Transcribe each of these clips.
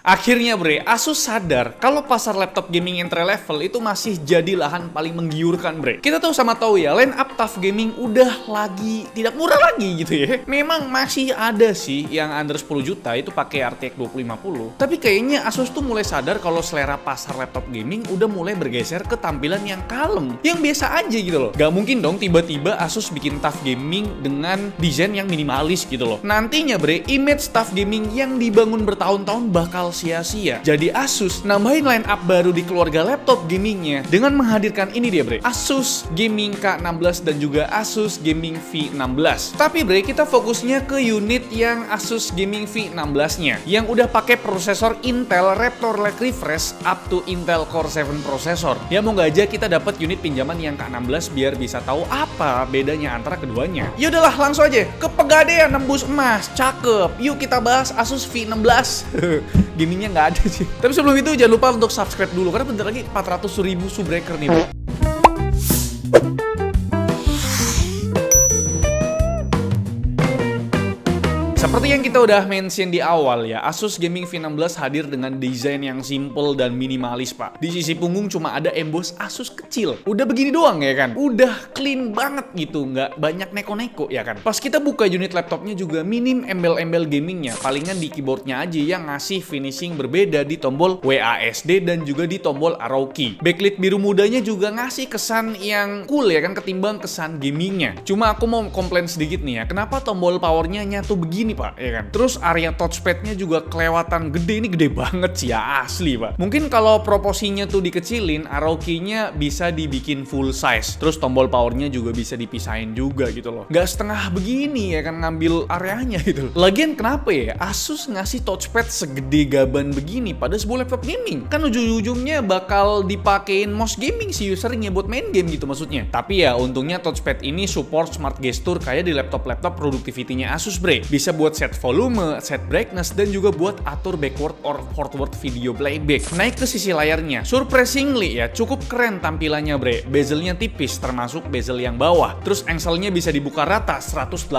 Akhirnya bre, Asus sadar kalau pasar laptop gaming entry level itu masih jadi lahan paling menggiurkan bre. Kita tuh sama tahu ya, line up TUF Gaming udah lagi tidak murah lagi gitu ya. Memang masih ada sih yang under 10 juta itu pakai RTX 2050. Tapi kayaknya Asus tuh mulai sadar kalau selera pasar laptop gaming udah mulai bergeser ke tampilan yang kalem, yang biasa aja gitu loh. Gak mungkin dong tiba-tiba Asus bikin TUF Gaming dengan desain yang minimalis gitu loh. Nantinya bre, image TUF Gaming yang dibangun bertahun-tahun bakal sia-sia. Jadi Asus nambahin line up baru di keluarga laptop gamingnya dengan menghadirkan ini dia bre, Asus Gaming K16 dan juga Asus Gaming V16. Tapi bre, kita fokusnya ke unit yang Asus Gaming V16-nya yang udah pakai prosesor Intel Raptor Lake Refresh up to Intel Core 7 prosesor. Ya mau nggak aja kita dapat unit pinjaman yang K16 biar bisa tahu apa bedanya antara keduanya. Ya udahlah, langsung aja ke pegadaian nembus emas. Cakep. Yuk kita bahas Asus V16. Gamingnya nggak ada sih. Tapi sebelum itu jangan lupa untuk subscribe dulu karena bentar lagi 400.000 subbreaker nih bro. Seperti yang kita udah mention di awal ya, Asus Gaming V16 hadir dengan desain yang simple dan minimalis pak. Di sisi punggung cuma ada emboss Asus kecil. Udah begini doang ya kan? Udah clean banget gitu, nggak banyak neko-neko ya kan? Pas kita buka unit laptopnya juga minim embel-embel gamingnya. Palingan di keyboardnya aja yang ngasih finishing berbeda di tombol WASD dan juga di tombol arrow key. Backlit biru mudanya juga ngasih kesan yang cool ya kan, ketimbang kesan gamingnya. Cuma aku mau komplain sedikit nih ya, kenapa tombol powernya nyatu begini pak, ya kan? Terus area touchpadnya juga kelewatan gede, ini gede banget sih ya, asli pak. Mungkin kalau proporsinya tuh dikecilin, arrow key-nya bisa dibikin full size. Terus tombol powernya juga bisa dipisahin juga gitu loh. Nggak setengah begini ya kan, ngambil areanya gitu. Lagian kenapa ya Asus ngasih touchpad segede gaban begini pada sebuah laptop gaming? Kan ujung-ujungnya bakal dipakein mouse gaming si usernya buat main game gitu maksudnya. Tapi ya untungnya touchpad ini support smart gesture kayak di laptop-laptop productivity-nya Asus bre. Bisa buat set volume, set brightness, dan juga buat atur backward or forward video playback. Naik ke sisi layarnya, surprisingly ya cukup keren tampilannya bre. Bezelnya tipis termasuk bezel yang bawah. Terus engselnya bisa dibuka rata 180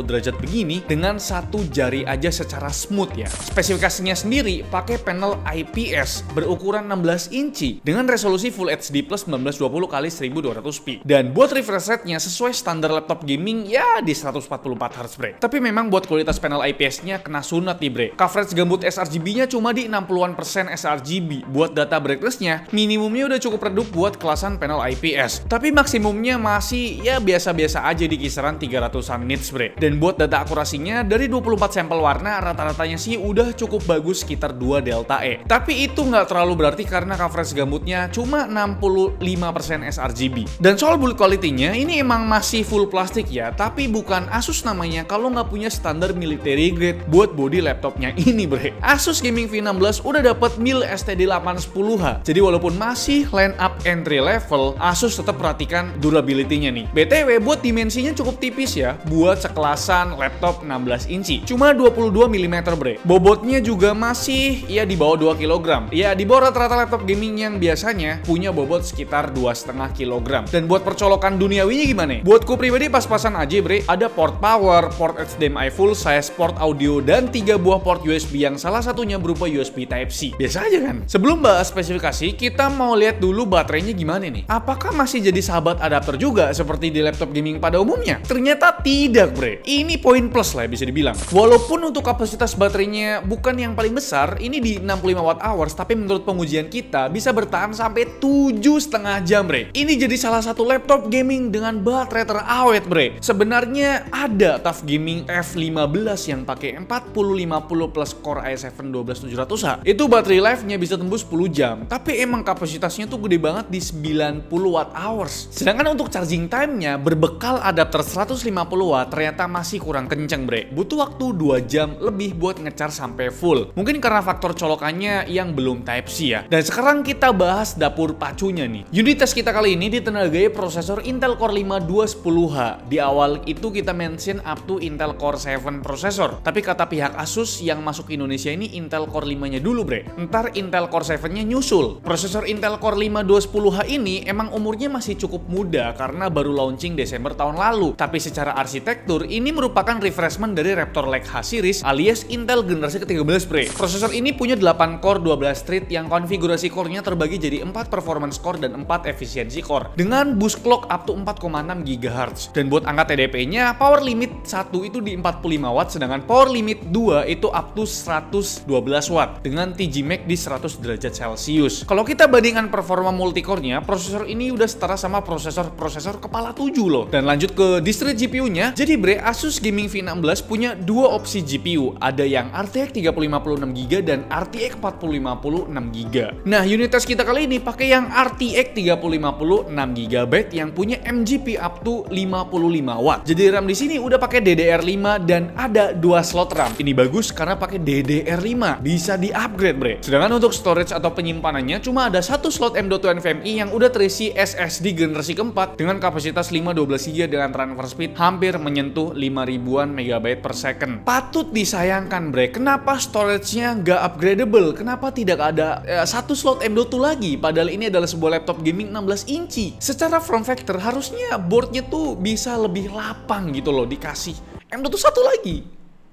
derajat begini dengan satu jari aja secara smooth ya. Spesifikasinya sendiri pakai panel IPS berukuran 16 inci dengan resolusi Full HD plus 1920x1200p. Dan buat refresh rate-nya sesuai standar laptop gaming ya di 144Hz bre. Tapi memang buat kualitas panel IPS-nya kena sunat nih bre. Coverage gambut sRGB-nya cuma di 60% sRGB. Buat data brightness-nya minimumnya udah cukup redup buat kelasan panel IPS. Tapi maksimumnya masih ya biasa-biasa aja di kisaran 300-an nits bre. Dan buat data akurasinya dari 24 sampel warna rata-ratanya sih udah cukup bagus sekitar 2 delta E. Tapi itu nggak terlalu berarti karena coverage gambutnya cuma 65% sRGB. Dan soal build quality-nya ini emang masih full plastik ya, tapi bukan Asus namanya kalau nggak punya standar military grade buat body laptopnya ini bre. Asus Gaming V16 udah dapat mil STD810H. Jadi walaupun masih line up entry level, Asus tetap perhatikan durability-nya nih. BTW buat dimensinya cukup tipis ya buat sekelasan laptop 16 inci. Cuma 22 mm bre. Bobotnya juga masih ya di bawah 2 kg. Ya di bawah rata-rata laptop gaming yang biasanya punya bobot sekitar 2,5 kg. Dan buat percolokan duniawinya gimana? Buatku pribadi pas-pasan aja bre. Ada port power, port HDMI full size, port audio, dan 3 buah port USB yang salah satunya berupa USB Type-C. Biasa aja kan? Sebelum bahas spesifikasi, kita mau lihat dulu baterainya gimana nih. Apakah masih jadi sahabat adapter juga seperti di laptop gaming pada umumnya? Ternyata tidak bre. Ini poin plus lah bisa dibilang. Walaupun untuk kapasitas baterainya bukan yang paling besar, ini di 65 Wh, tapi menurut pengujian kita bisa bertahan sampai 7,5 jam bre. Ini jadi salah satu laptop gaming dengan baterai terawet bre. Sebenarnya ada TUF Gaming F15 yang pakai 4050 plus Core i7 12700H. Itu baterai life-nya bisa tembus 10 jam. Tapi emang kapasitasnya tuh gede banget di 90 Wh. Sedangkan untuk charging time-nya berbekal adapter 150W ternyata masih kurang kenceng bre. Butuh waktu 2 jam lebih buat ngecharge sampai full. Mungkin karena faktor colokannya yang belum Type-C ya. Dan sekarang kita bahas dapur pacunya nih. Unit tes kita kali ini ditenagai prosesor Intel Core 5 210H. Di awal itu kita mention up to Intel Core 7 prosesor prosesor. Tapi kata pihak Asus yang masuk ke Indonesia ini Intel Core 5-nya dulu bre. Ntar Intel Core 7-nya nyusul. Prosesor Intel Core 5 210H ini emang umurnya masih cukup muda karena baru launching Desember tahun lalu. Tapi secara arsitektur ini merupakan refreshment dari Raptor Lake H series alias Intel generasi ke-13 bre. Prosesor ini punya 8 core 12 thread yang konfigurasi core-nya terbagi jadi 4 performance core dan 4 efisiensi core dengan boost clock up to 4,6 GHz. Dan buat angka TDP-nya power limit 1 itu di 45 watt sedangkan power limit 2 itu up to 112 watt dengan TG Max di 100 derajat Celcius. Kalau kita bandingkan performa multicore-nya, prosesor ini udah setara sama prosesor kepala 7 loh. Dan lanjut ke distro GPU-nya. Jadi bre, Asus Gaming V16 punya dua opsi GPU. Ada yang RTX 3050 6GB dan RTX 4050 6GB. Nah, unit test kita kali ini pakai yang RTX 3050 6GB yang punya MGP up to 55 watt. Jadi RAM di sini udah pakai DDR5 dan ada 2 slot RAM. Ini bagus karena pakai DDR5, bisa di-upgrade bre. Sedangkan untuk storage atau penyimpanannya cuma ada 1 slot M.2 NVMe yang udah terisi SSD generasi keempat dengan kapasitas 512GB dengan transfer speed hampir menyentuh 5000-an MB per second. Patut disayangkan bre, kenapa storage-nya nggak upgradable? Kenapa tidak ada 1 slot M.2 lagi? Padahal ini adalah sebuah laptop gaming 16 inci. Secara form factor harusnya boardnya tuh bisa lebih lapang gitu loh, dikasih M.2 1 lagi.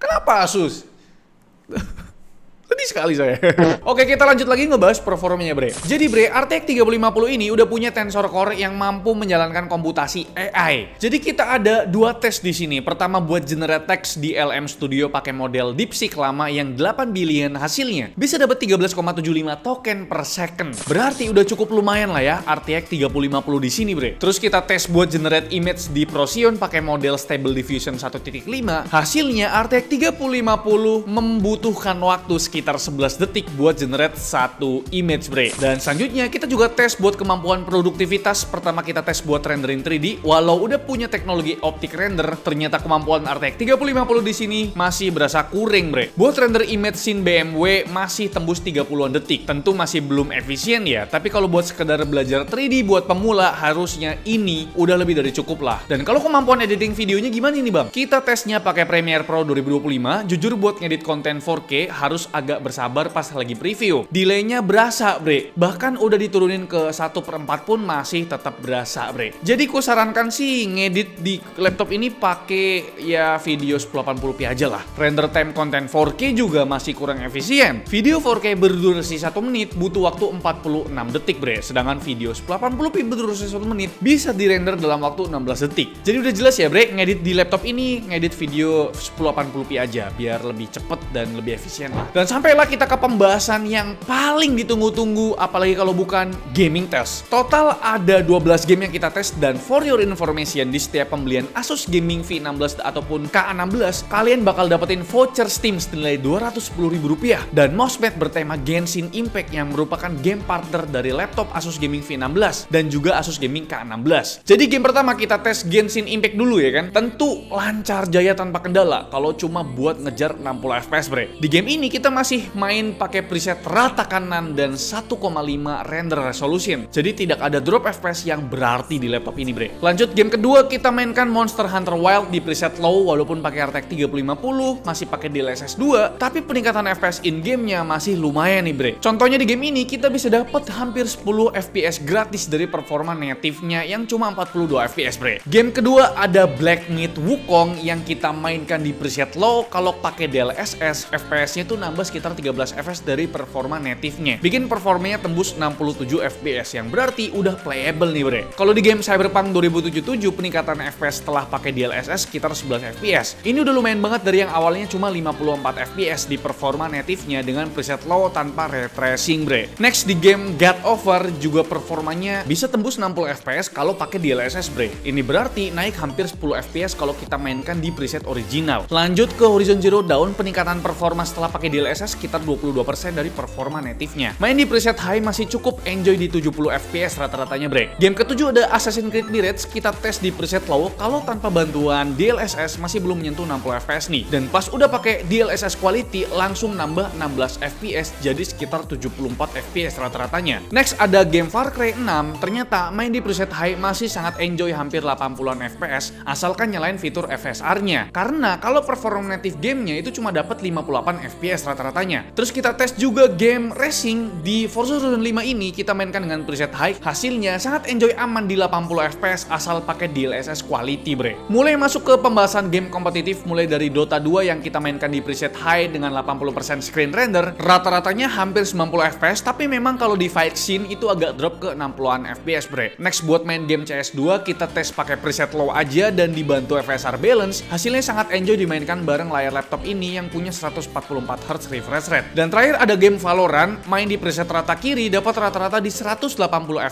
Kenapa Asus? Sedih sekali saya. Oke, kita lanjut lagi ngebahas performanya bre. Jadi bre, RTX 3050 ini udah punya tensor core yang mampu menjalankan komputasi AI. Jadi kita ada 2 tes di sini. Pertama buat generate text di LM Studio pakai model DeepSeek lama yang 8 billion hasilnya bisa dapat 13,75 token per second. Berarti udah cukup lumayan lah ya RTX 3050 di sini bre. Terus kita tes buat generate image di Procyon pakai model Stable Diffusion 1.5. Hasilnya RTX 3050 membutuhkan waktu sekitar 11 detik buat generate satu image bre. Dan selanjutnya kita juga tes buat kemampuan produktivitas. Pertama kita tes buat rendering 3D. Walau udah punya teknologi optic render, ternyata kemampuan RTX 3050 di sini masih berasa kurang bre. Buat render image scene BMW masih tembus 30-an detik. Tentu masih belum efisien ya, tapi kalau buat sekedar belajar 3D buat pemula harusnya ini udah lebih dari cukup lah. Dan kalau kemampuan editing videonya gimana ini bang? Kita tesnya pakai Premiere Pro 2025. Jujur buat ngedit konten 4K harus agak bersabar pas lagi preview. Delaynya berasa bre, bahkan udah diturunin ke 1/4 pun masih tetap berasa bre. Jadi ku sarankan sih ngedit di laptop ini pakai ya video 1080p aja lah. Render time konten 4K juga masih kurang efisien. Video 4K berdurasi 1 menit butuh waktu 46 detik bre, sedangkan video 1080p berdurasi 1 menit bisa dirender dalam waktu 16 detik. Jadi udah jelas ya bre, ngedit di laptop ini ngedit video 1080p aja biar lebih cepet dan lebih efisien lah. Dan sampailah kita ke pembahasan yang paling ditunggu-tunggu, apalagi kalau bukan gaming test. Total ada 12 game yang kita tes dan for your information di setiap pembelian Asus Gaming V16 ataupun K16 kalian bakal dapetin voucher Steam senilai Rp210.000 dan mousepad bertema Genshin Impact yang merupakan game partner dari laptop Asus Gaming V16 dan juga Asus Gaming K16. Jadi game pertama kita tes Genshin Impact dulu ya kan. Tentu lancar jaya tanpa kendala kalau cuma buat ngejar 60 FPS bre. Di game ini kita masih main pakai preset rata kanan dan 1,5 render resolution. Jadi tidak ada drop FPS yang berarti di laptop ini bre. Lanjut game kedua kita mainkan Monster Hunter Wilds di preset low walaupun pakai RTX 3050 masih pakai DLSS 2 tapi peningkatan FPS in gamenya masih lumayan nih bre. Contohnya di game ini kita bisa dapat hampir 10 FPS gratis dari performa native-nya yang cuma 42 FPS bre. Game kedua ada Black Myth Wukong yang kita mainkan di preset low. Kalau pakai DLSS FPS-nya tuh nambah sekitar 13 FPS dari performa native-nya. Bikin performanya tembus 67 FPS yang berarti udah playable nih bre. Kalau di game Cyberpunk 2077 peningkatan FPS setelah pakai DLSS sekitar 11 FPS. Ini udah lumayan banget dari yang awalnya cuma 54 FPS di performa native-nya dengan preset low tanpa ray tracing bre. Next di game God of War juga performanya bisa tembus 60 FPS kalau pakai DLSS bre. Ini berarti naik hampir 10 FPS kalau kita mainkan di preset original. Lanjut ke Horizon Zero Dawn, peningkatan performa setelah pakai DLSS sekitar 22% dari performa native-nya. Main di preset high masih cukup enjoy di 70 FPS rata-ratanya bre. Game ketujuh ada Assassin's Creed Mirage, kita tes di preset low kalau tanpa bantuan DLSS masih belum menyentuh 60 FPS nih. Dan pas udah pakai DLSS quality langsung nambah 16 FPS jadi sekitar 74 FPS rata-ratanya. Next ada game Far Cry 6, ternyata main di preset high masih sangat enjoy hampir 80-an FPS asalkan nyalain fitur FSR-nya. Karena kalau performa native gamenya itu cuma dapat 58 FPS rata-ratanya. Terus kita tes juga game racing di Forza Horizon 5 ini kita mainkan dengan preset high, hasilnya sangat enjoy aman di 80 FPS asal pakai DLSS quality bre. Mulai masuk ke pembahasan game kompetitif mulai dari Dota 2 yang kita mainkan di preset high dengan 80% screen render, rata-ratanya hampir 90 FPS tapi memang kalau di fight scene itu agak drop ke 60-an FPS bre. Next buat main game CS2 kita tes pakai preset low aja dan dibantu FSR balance, hasilnya sangat enjoy dimainkan bareng layar laptop ini yang punya 144Hz refresh rate. Dan terakhir ada game Valorant, main di preset rata kiri dapat rata-rata di 180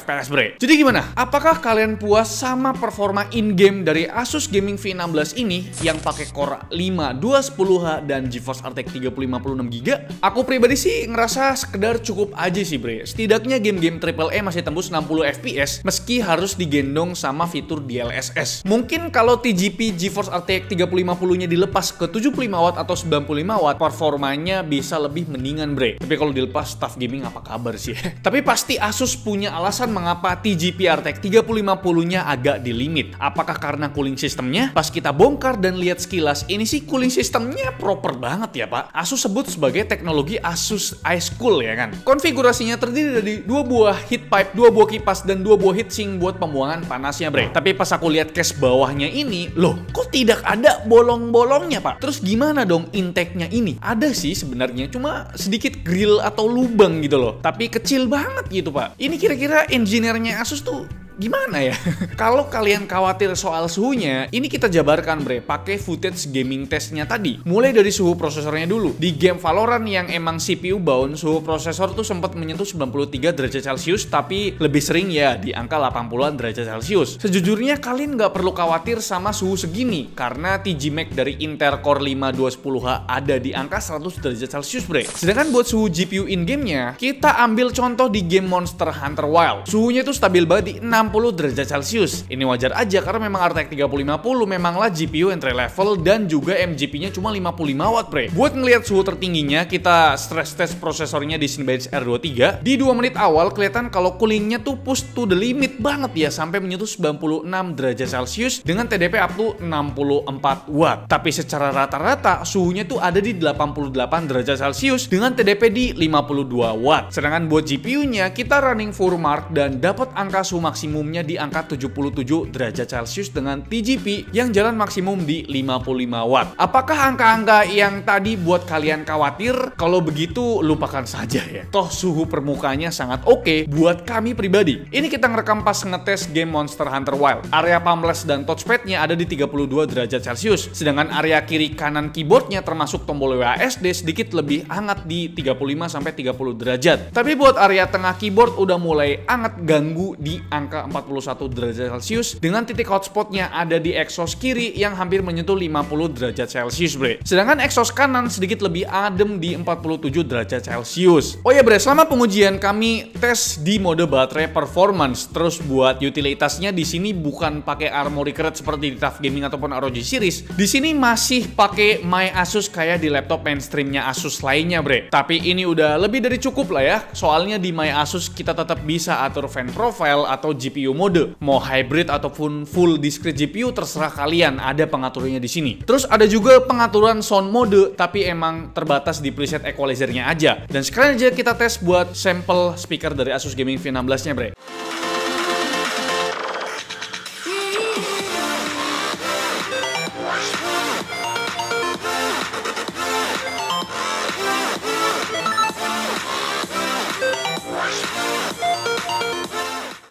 FPS bre. Jadi gimana? Apakah kalian puas sama performa in-game dari Asus Gaming V16 ini yang pakai Core 5 210H dan GeForce RTX 3056GB? Aku pribadi sih ngerasa sekedar cukup aja sih bre. Setidaknya game-game AAA masih tembus 60 FPS meski harus digendong sama fitur DLSS. Mungkin kalau TGP GeForce RTX 3050-nya dilepas ke 75W atau 95W, performanya bisa lebih mendingan bre. Tapi kalau dilepas staff gaming apa kabar sih? Tapi pasti Asus punya alasan mengapa TGP RTX 3050-nya agak di limit. Apakah karena cooling sistemnya? Pas kita bongkar dan lihat sekilas, ini sih cooling sistemnya proper banget ya pak. Asus sebut sebagai teknologi Asus Ice Cool ya kan. Konfigurasinya terdiri dari 2 buah heat pipe, 2 buah kipas, dan 2 buah heatsink buat pembuangan panasnya bre. Tapi pas aku lihat case bawahnya ini, loh kok tidak ada bolong-bolongnya pak? Terus gimana dong intake-nya ini? Ada sih sebenarnya, cuma sedikit grill atau lubang gitu loh. Tapi kecil banget gitu pak. Ini kira-kira engineer-nya Asus tuh gimana ya? Kalau kalian khawatir soal suhunya, ini kita jabarkan bre, pakai footage gaming testnya tadi. Mulai dari suhu prosesornya dulu. Di game Valorant yang emang CPU bound, suhu prosesor tuh sempat menyentuh 93 derajat Celcius, tapi lebih sering ya di angka 80-an derajat Celcius. Sejujurnya kalian nggak perlu khawatir sama suhu segini, karena TG Max dari Intel Core 5 210H ada di angka 100 derajat Celcius bre. Sedangkan buat suhu GPU in-game-nya, kita ambil contoh di game Monster Hunter Wilds. Suhunya tuh stabil banget di 60 derajat Celcius. Ini wajar aja karena memang RTX 3050 memanglah GPU entry level dan juga MGP-nya cuma 55W bre. Buat ngelihat suhu tertingginya, kita stress test prosesornya di Cinebench R23. Di 2 menit awal kelihatan kalau coolingnya tuh push to the limit banget ya, sampai menyentuh 96 derajat Celcius dengan TDP up to 64W. Tapi secara rata-rata suhunya tuh ada di 88 derajat Celcius dengan TDP di 52W. Sedangkan buat GPU-nya kita running full mark dan dapat angka suhu maksimum di angka 77 derajat Celcius dengan TGP yang jalan maksimum di 55W. Apakah angka-angka yang tadi buat kalian khawatir? Kalau begitu lupakan saja ya. Toh suhu permukaannya sangat oke buat kami pribadi. Ini kita ngerekam pas ngetes game Monster Hunter Wilds. Area pamfles dan touchpadnya ada di 32 derajat Celcius. Sedangkan area kiri kanan keyboardnya termasuk tombol WASD sedikit lebih hangat di 35-30 derajat. Tapi buat area tengah keyboard udah mulai hangat ganggu di angka 41 derajat Celcius dengan titik hotspotnya ada di exhaust kiri yang hampir menyentuh 50 derajat Celcius bre. Sedangkan exhaust kanan sedikit lebih adem di 47 derajat Celcius. Oh ya bre, selama pengujian kami tes di mode baterai performance. Terus buat utilitasnya di sini bukan pakai Armoury Crate seperti di TUF Gaming ataupun ROG Series. Di sini masih pakai My Asus kayak di laptop mainstreamnya Asus lainnya bre. Tapi ini udah lebih dari cukup lah ya. Soalnya di My Asus kita tetap bisa atur fan profile atau GPU mode, mau hybrid ataupun full discrete GPU terserah kalian, ada pengaturannya di sini. Terus ada juga pengaturan sound mode, tapi emang terbatas di preset equalizer-nya aja. Dan sekarang aja kita tes buat sampel speaker dari Asus Gaming V16-nya bre.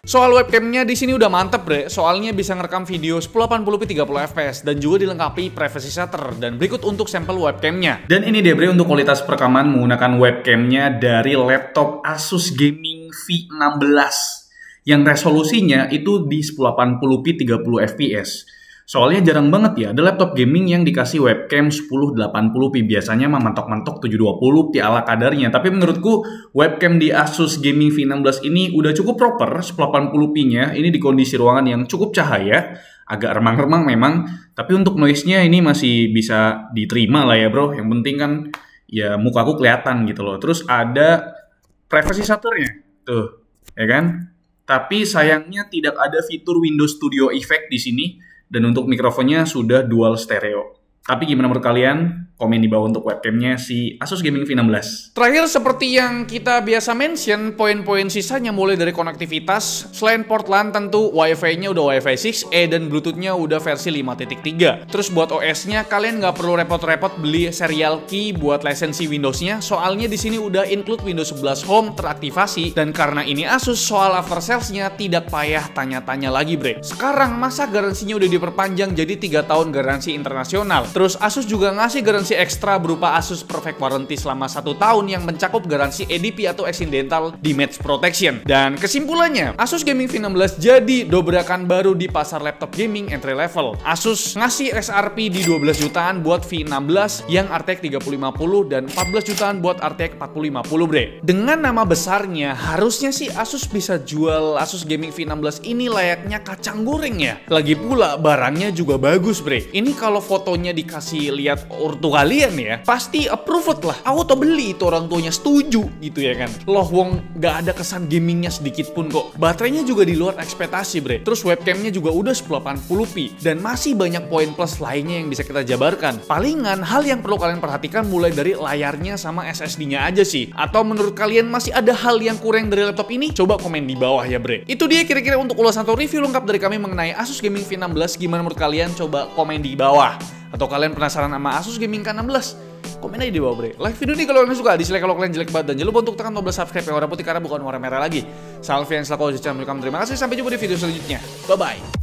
Soal webcamnya di sini udah mantep bre, soalnya bisa ngerekam video 1080p 30fps dan juga dilengkapi privacy shutter. Dan berikut untuk sampel webcamnya. Dan ini deh bre untuk kualitas perekaman menggunakan webcamnya dari laptop Asus Gaming V16 yang resolusinya itu di 1080p 30fps. Soalnya jarang banget ya ada laptop gaming yang dikasih webcam 1080p. Biasanya mah mentok-mentok 720p ala kadarnya. Tapi menurutku webcam di Asus Gaming V16 ini udah cukup proper 1080p-nya. Ini di kondisi ruangan yang cukup cahaya. Agak remang-remang memang. Tapi untuk noise-nya ini masih bisa diterima lah ya bro. Yang penting kan ya mukaku kelihatan gitu loh. Terus ada privacy shutter-nya. Tuh, ya kan? Tapi sayangnya tidak ada fitur Windows Studio Effect di sini. Dan untuk mikrofonnya sudah dual stereo. Tapi gimana menurut kalian? Komen di bawah untuk webcamnya si Asus Gaming V16. Terakhir seperti yang kita biasa mention, poin-poin sisanya mulai dari konektivitas. Selain port LAN tentu Wi-Fi-nya udah Wi-Fi 6E dan Bluetooth-nya udah versi 5.3. Terus buat OS-nya kalian nggak perlu repot-repot beli serial key buat lisensi Windows-nya. Soalnya di sini udah include Windows 11 Home teraktivasi. Dan karena ini Asus, soal after sales-nya tidak payah tanya-tanya lagi bre. Sekarang masa garansinya udah diperpanjang jadi 3 tahun garansi internasional. Terus Asus juga ngasih garansi ekstra berupa Asus Perfect Warranty selama 1 tahun yang mencakup garansi EDP atau accidental damage protection. Dan kesimpulannya, Asus Gaming V16 jadi dobrakan baru di pasar laptop gaming entry level. Asus ngasih SRP di 12 jutaan buat V16 yang RTX 3050 dan 14 jutaan buat RTX 4050 bre. Dengan nama besarnya, harusnya sih Asus bisa jual Asus Gaming V16 ini layaknya kacang goreng ya. Lagi pula barangnya juga bagus bre. Ini kalau fotonya dikasih lihat ortu kalian ya, pasti approved lah. Auto beli itu orang tuanya setuju gitu ya kan. Loh wong nggak ada kesan gamingnya sedikit pun kok. Baterainya juga di luar ekspektasi bre. Terus webcamnya juga udah 1080p dan masih banyak poin plus lainnya yang bisa kita jabarkan. Palingan hal yang perlu kalian perhatikan mulai dari layarnya sama SSD-nya aja sih. Atau menurut kalian masih ada hal yang kurang dari laptop ini? Coba komen di bawah ya bre. Itu dia kira-kira untuk ulasan atau review lengkap dari kami mengenai Asus Gaming V16. Gimana menurut kalian? Coba komen di bawah. Atau kalian penasaran sama Asus Gaming K16? Komen aja di bawah bre. Like video ini kalau kalian suka, dislike kalau kalian jelek banget, dan jangan lupa untuk tekan tombol subscribe yang warna putih karena bukan warna merah lagi. Salvian selaku channel. Terima kasih, sampai jumpa di video selanjutnya. Bye bye.